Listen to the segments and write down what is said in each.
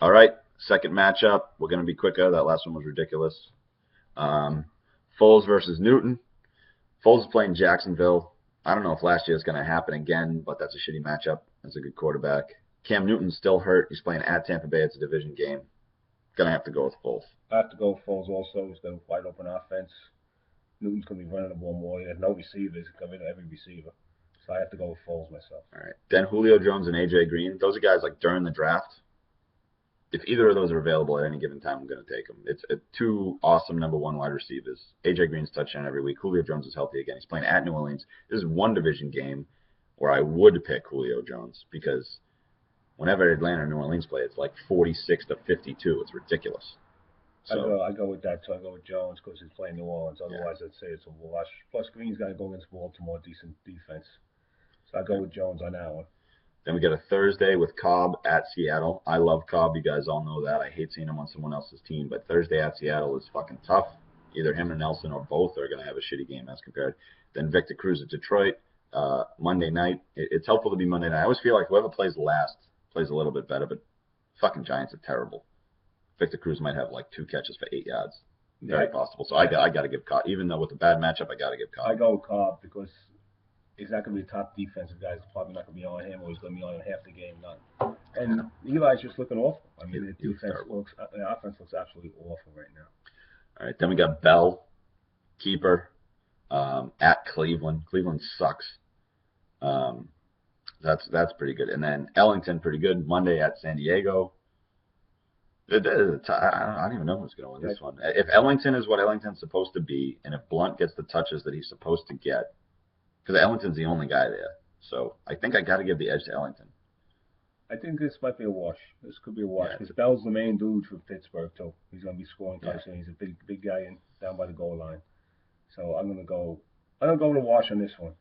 All right, second matchup. We're going to be quicker. That last one was ridiculous. Um, Foles versus Newton. Foles is playing Jacksonville. I don't know if last year is going to happen again, but that's a shitty matchup. That's a good quarterback. Cam Newton's still hurt. He's playing at Tampa Bay. It's a division game. Gonna have to go with Foles. I have to go with Foles also. He's got a wide open offense. Newton's going to be running the ball more. He has no receivers. He's covering every receiver. So I have to go with Foles myself. All right. Then Julio Jones and AJ Green. Those are guys like during the draft. If either of those are available at any given time, I'm going to take them. It's two awesome number one wide receivers. AJ Green's touchdown every week. Julio Jones is healthy again. He's playing at New Orleans. This is one division game where I would pick Julio Jones because whenever Atlanta and New Orleans play, it's like 46-52. It's ridiculous. So I go with that too. I go with Jones because he's playing New Orleans. Otherwise, I'd say it's a wash. Plus, Green's got to go against Baltimore, decent defense. So I go with Jones on that one. Then we get a Thursday with Cobb at Seattle. I love Cobb. You guys all know that. I hate seeing him on someone else's team. But Thursday at Seattle is fucking tough. Either him or Nelson or both are going to have a shitty game as compared. Then Victor Cruz at Detroit. Monday night. It's helpful to be Monday night. I always feel like whoever plays last plays a little bit better. But fucking Giants are terrible. Victor Cruz might have like 2 catches for 8 yards. Very possible. So I got to give Cobb. Even though with a bad matchup, I got to give Cobb. I go with Cobb because he's not going to be a top defensive guy. He's probably not going to be on him, or he's going to be on half the game. None. And Eli's just looking awful. I mean, the offense looks absolutely awful right now. All right, then we got Bell, keeper, at Cleveland. Cleveland sucks. That's pretty good. And then Ellington, pretty good. Monday at San Diego. I don't even know who's going to win this one. If Ellington is what Ellington's supposed to be, and if Blunt gets the touches that he's supposed to get, because Ellington's the only guy there. So I think I got to give the edge to Ellington. I think this might be a wash. This could be a wash because Bell's the main dude for Pittsburgh too. He's going to be scoring touchdowns. He's a big guy down by the goal line. So I'm going to go with a wash on this one.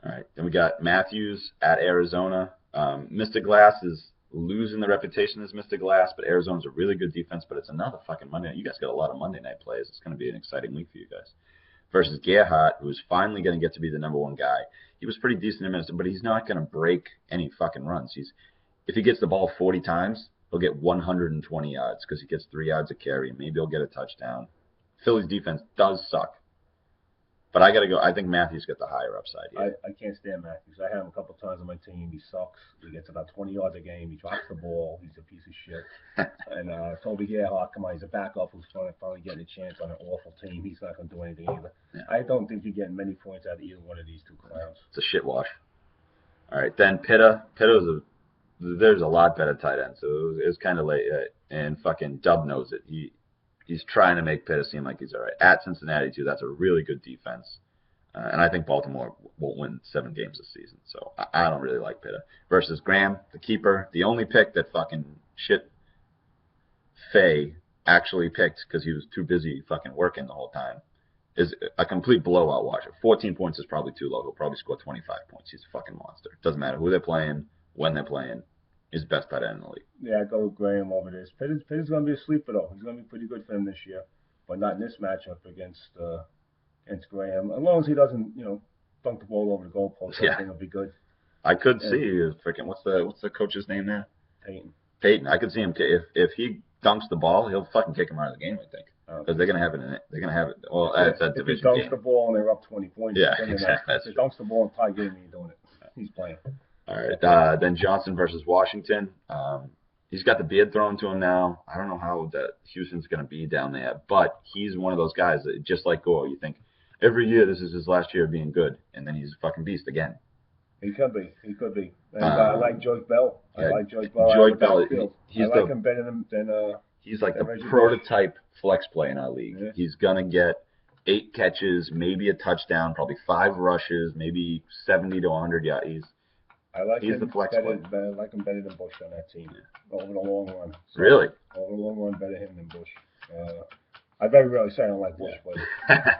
All right. Then we got Matthews at Arizona. Mr. Glass is losing the reputation as Mr. Glass, but Arizona's a really good defense. But it's another fucking Monday night. You guys got a lot of Monday night plays. It's going to be an exciting week for you guys. Versus Gerhardt, who's finally going to get to be the number one guy. He was pretty decent in Minnesota, but he's not going to break any fucking runs. If he gets the ball 40 times, he'll get 120 yards because he gets 3 yards a carry. Maybe he'll get a touchdown. Philly's defense does suck. But I got to go. I think Matthews got the higher upside here. I can't stand Matthews. I had him a couple times on my team. He sucks. He gets about 20 yards a game. He drops the ball. He's a piece of shit. And Toby Gerhardt, come on, he's a backup who's finally getting a chance on an awful team. He's not going to do anything either. Yeah. I don't think you're getting many points out of either one of these two clowns. It's a shit wash. All right, then Pitta. There's a lot better tight end, so it was kind of late. And fucking Dub knows it. He's trying to make Pitta seem like he's all right. At Cincinnati, too, that's a really good defense. And I think Baltimore won't win 7 games this season. So I don't really like Pitta. Versus Graham, the keeper, the only pick that fucking shit Faye actually picked because he was too busy fucking working the whole time, is a complete blowout watcher. 14 points is probably too low. He'll probably score 25 points. He's a fucking monster. It doesn't matter who they're playing, when they're playing. He's the best tight end in the league. Yeah, I go with Graham over this. Pitta's going to be a sleeper, though. He's going to be pretty good for him this year, but not in this matchup against Graham. As long as he doesn't, dunk the ball over the goalpost, I think he'll be good. I could see freaking what's the coach's name there? Peyton. I could see him if he dunks the ball, he'll fucking kick him out of the game. I think because they're gonna have it. They're gonna have it. Well, it's a division game. If he dunks the ball and they're up 20 points, exactly. If he dunks the ball and tie game, he's doing it. He's playing. All right. Then Johnson versus Washington. He's got the beard thrown to him now. I don't know how that Houston's going to be down there, but he's one of those guys that just like Gore. You think every year this is his last year of being good, and then he's a fucking beast again. He could be. And I like George Bell. I like George Bell. He's I like him better than he's like the prototype flex play in our league. Yeah. He's going to get 8 catches, maybe a touchdown, probably 5 rushes, maybe 70 to 100 yards. He's the flex play. I like him better than Bush on that team over the long run. So, really? Over the long run, better him than Bush. I very rarely say I don't like Bush, but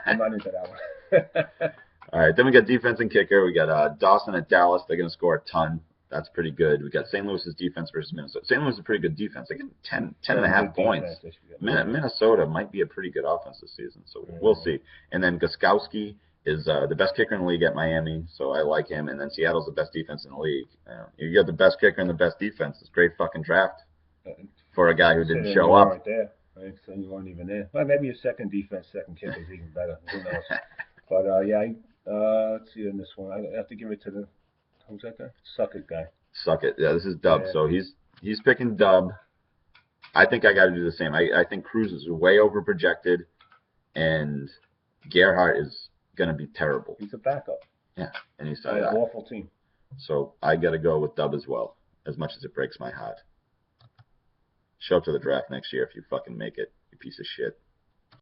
I'm not into that one. All right, then we got defense and kicker. We got Dawson at Dallas. They're going to score a ton. That's pretty good. We got St. Louis's defense versus Minnesota. St. Louis is a pretty good defense. They get 10 and a half points. Minnesota might be a pretty good offense this season, so we'll see. And then Gostkowski is the best kicker in the league at Miami, so I like him. And then Seattle's the best defense in the league. You got the best kicker and the best defense. It's a great fucking draft. for a guy who Considering didn't you show up. weren't there. Right? So you weren't even there. Well, maybe your second defense, second kick is even better. Who knows? But yeah, let's see in this one. I have to give it to the who's that guy? Suckett guy. Suck it. Yeah, this is Dub. Yeah. So he's picking Dub. I think I got to do the same. I think Cruz is way over projected, and Gerhardt is going to be terrible. He's a backup. Yeah, and he's On an awful team. So I got to go with Dub as well, as much as it breaks my heart. Show up to the draft next year if you fucking make it, you piece of shit.